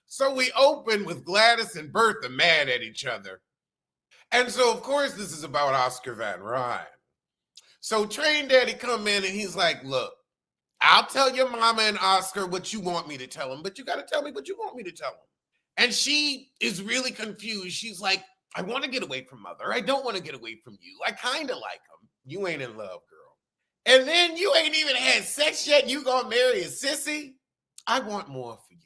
So we open with Gladys and Bertha mad at each other. And so, of course, this is about Oscar Van Ryn. So Train Daddy come in and he's like, look, I'll tell your mama and Oscar what you want me to tell them, but you got to tell me what you want me to tell them. And she is really confused. She's like, I want to get away from Mother. I don't want to get away from you. I kind of like him. You ain't in love, girl. And then you ain't even had sex yet and you gonna marry a sissy? I want more for you.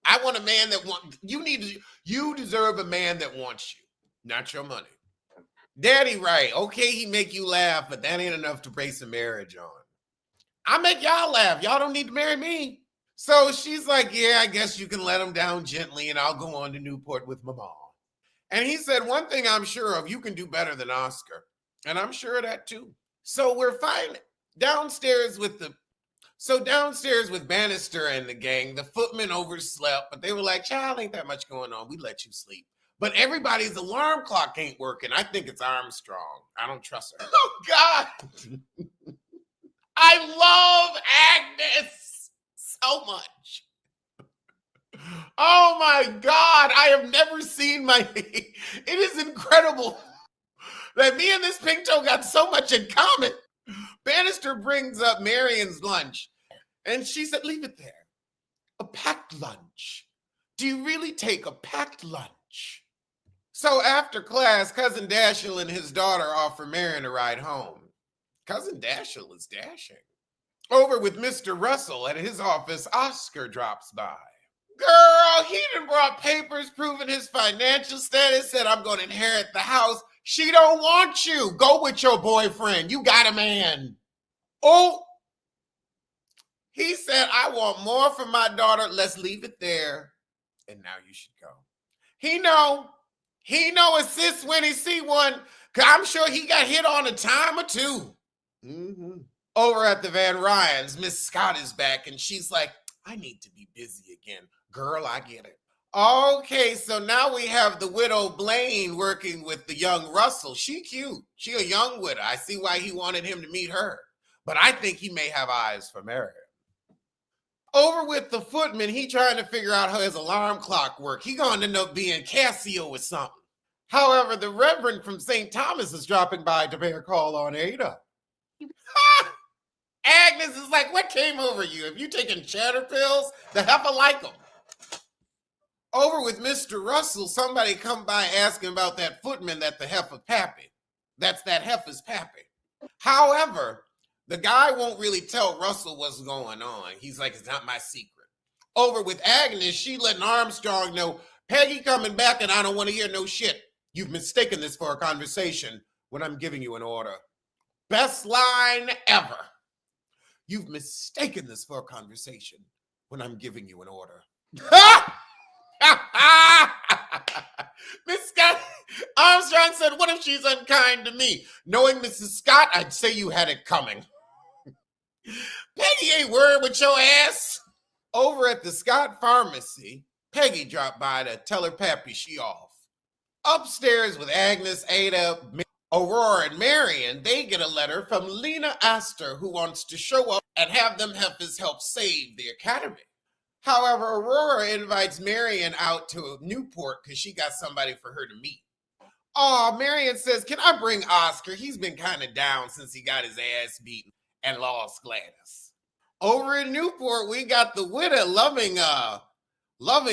I want a man that wants, you deserve a man that wants you, not your money. Daddy, right. Okay, he make you laugh, but that ain't enough to base a marriage on. I make y'all laugh. Y'all don't need to marry me. So she's like, yeah, I guess you can let him down gently and I'll go on to Newport with my mom. And he said, one thing I'm sure of, you can do better than Oscar. And I'm sure of that too. So we're fine downstairs with Bannister and the gang. The footmen overslept, but they were like, child, ain't that much going on. We let you sleep. But everybody's alarm clock ain't working. I think it's Armstrong. I don't trust her. Oh, God. I love Agnes so much. Oh, my God. I have never seen it is incredible that me and this pink toe got so much in common. Bannister brings up Marion's lunch, and she said, leave it there. A packed lunch. Do you really take a packed lunch? So after class, Cousin Dashiell and his daughter offer Marion a ride home. Cousin Dashiell is dashing. Over with Mr. Russell at his office, Oscar drops by. Girl, he done brought papers proving his financial status, said I'm going to inherit the house. She don't want you. Go with your boyfriend. You got a man. Oh, he said, I want more from my daughter. Let's leave it there. And now you should go. He know a sis when he see one. Cause I'm sure he got hit on a time or two. Mm-hmm. Over at the Van Ryans, Miss Scott is back and she's like, I need to be busy again. Girl, I get it. Okay, so now we have the widow Blaine working with the young Russell. She cute. She a young widow. I see why he wanted him to meet her. But I think he may have eyes for Marion. Over with the footman, he trying to figure out how his alarm clock work. He gonna end up being Casio or something. However, the Reverend from St. Thomas is dropping by to pay a call on Ada. Agnes is like, what came over you? Have you taken chatter pills? The heifer like them. Over with Mr. Russell, somebody come by asking about that footman that the heifer pappy. That's that heifer's pappy. However, the guy won't really tell Russell what's going on. He's like, it's not my secret. Over with Agnes, she letting Armstrong know, Peggy coming back and I don't want to hear no shit. You've mistaken this for a conversation when I'm giving you an order. Best line ever. You've mistaken this for a conversation when I'm giving you an order. Miss Scott, Armstrong said, what if she's unkind to me? Knowing Mrs. Scott, I'd say you had it coming. Peggy ain't worried with your ass. Over at the Scott Pharmacy, Peggy dropped by to tell her pappy she off. Upstairs with Agnes, Ada, Aurora, and Marion, they get a letter from Lena Astor, who wants to show up and have them heifers help save the academy. However, Aurora invites Marion out to Newport because she got somebody for her to meet. Oh, Marion says, can I bring Oscar? He's been kind of down since he got his ass beaten and lost Gladys. Over in Newport, we got the widow loving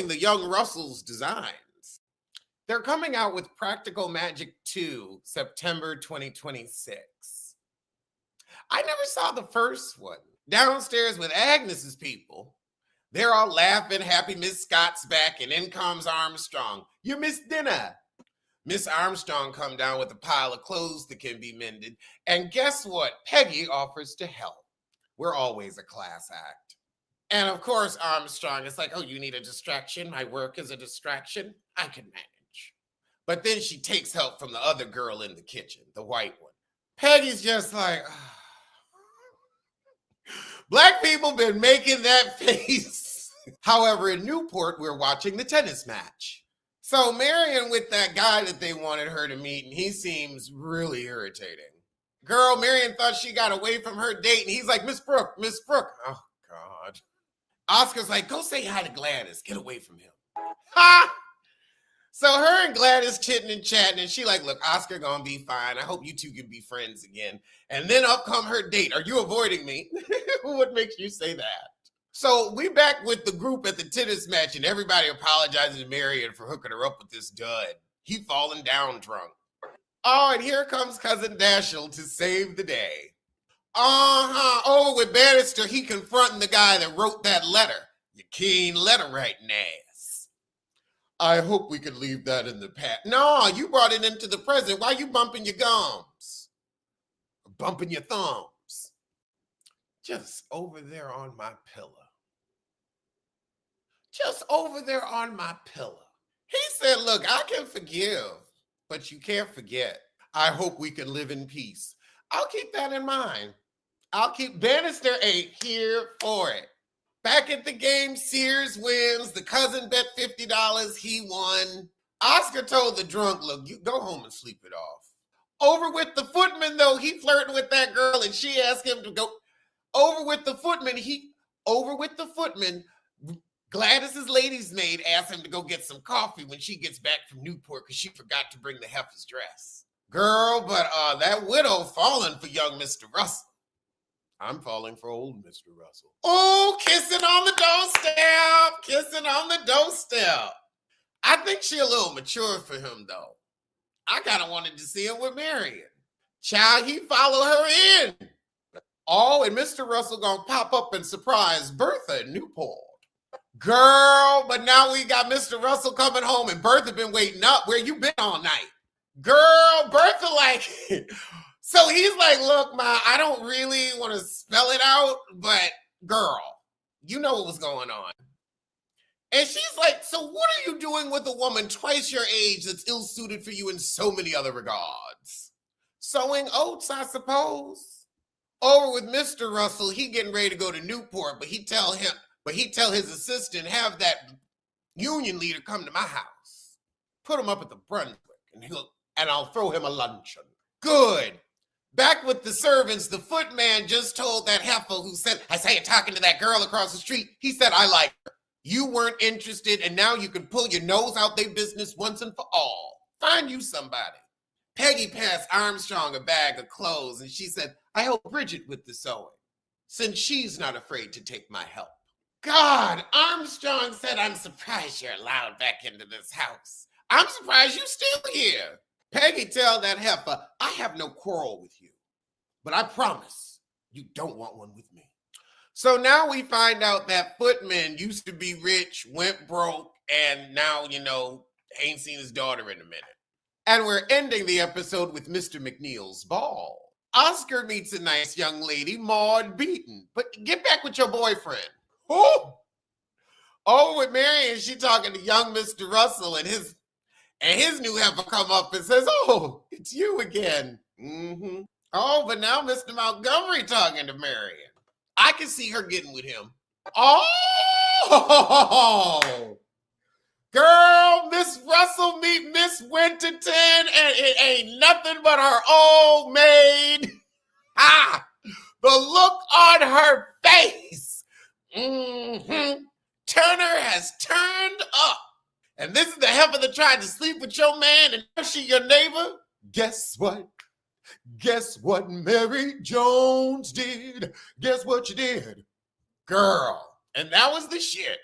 the young Russell's designs. They're coming out with Practical Magic 2, September 2026. I never saw the first one. Downstairs with Agnes's people, they're all laughing, happy Miss Scott's back, and in comes Armstrong. You missed dinner. Miss Armstrong come down with a pile of clothes that can be mended, and guess what? Peggy offers to help. We're always a class act. And of course, Armstrong is like, oh, you need a distraction? My work is a distraction? I can manage. But then she takes help from the other girl in the kitchen, the white one. Peggy's just like, oh. Black people been making that face. However, in Newport, we're watching the tennis match. So Marion with that guy that they wanted her to meet, and he seems really irritating. Girl, Marion thought she got away from her date, and he's like, Miss Brooke. Oh, God. Oscar's like, go say hi to Gladys. Get away from him. Ha! So her and Gladys chitting and chatting, and she like, look, Oscar gonna be fine. I hope you two can be friends again. And then up come her date. Are you avoiding me? What makes you say that? So we back with the group at the tennis match, and everybody apologizing to Marion for hooking her up with this dud. He falling down drunk. Oh, and here comes Cousin Dashiell to save the day. Over with Bannister, he confronting the guy that wrote that letter. Your keen letter writing ass. I hope we could leave that in the past. No, you brought it into the present. Why you bumping your gums? Bumping your thumbs. Just over there on my pillow. Just over there on my pillow. He said, look, I can forgive, but you can't forget. I hope we can live in peace. I'll keep that in mind. I'll keep Bannister 8 here for it. Back at the game, Sears wins. The cousin bet $50. He won. Oscar told the drunk, look, you go home and sleep it off. Over with the footman, though, he flirting with that girl, and she asked him to go. Over with the footman, Gladys's lady's maid asked him to go get some coffee when she gets back from Newport because she forgot to bring the heifer's dress. Girl, but that widow falling for young Mr. Russell. I'm falling for old Mr. Russell. Oh, kissing on the doorstep. Kissing on the doorstep. I think she a little mature for him, though. I kind of wanted to see him with Marion. Child, he follow her in. Oh, and Mr. Russell gonna pop up and surprise Bertha in Newport. Girl, but now we got Mr. Russell coming home and Bertha been waiting up. Where you been all night? Girl, Bertha like, so he's like, look, Ma, I don't really want to spell it out, but girl, you know what was going on. And she's like, so what are you doing with a woman twice your age that's ill-suited for you in so many other regards? Sowing oats, I suppose. Over with Mr. Russell, he getting ready to go to Newport, but he tell his assistant, have that union leader come to my house. Put him up at the Brunswick, and I'll throw him a luncheon. Good. Back with the servants, the footman just told that heifer who said, I saw you talking to that girl across the street. He said, I like her. You weren't interested, and now you can pull your nose out their business once and for all. Find you somebody. Peggy passed Armstrong a bag of clothes, and she said, I help Bridget with the sewing, since she's not afraid to take my help. God, Armstrong said, I'm surprised you're allowed back into this house. I'm surprised you're still here. Peggy tell that heifer, I have no quarrel with you, but I promise you don't want one with me. So now we find out that Footman used to be rich, went broke, and now, ain't seen his daughter in a minute. And we're ending the episode with Mr. McNeil's ball. Oscar meets a nice young lady, Maud Beaton. But get back with your boyfriend. Oh, with Marion, she talking to young Mr. Russell, and his new heifer come up and says, oh, it's you again. Mm-hmm. Oh, but now Mr. Montgomery talking to Marion. I can see her getting with him. Oh, girl, Miss Russell meet Miss Winterton, and it ain't nothing but her old maid. Ah, the look on her face. Mm-hmm. Turner has turned up. And this is the heifer that tried to sleep with your man, and now she your neighbor? Guess what? Guess what Mary Jones did? Guess what you did? Girl. And that was the shit.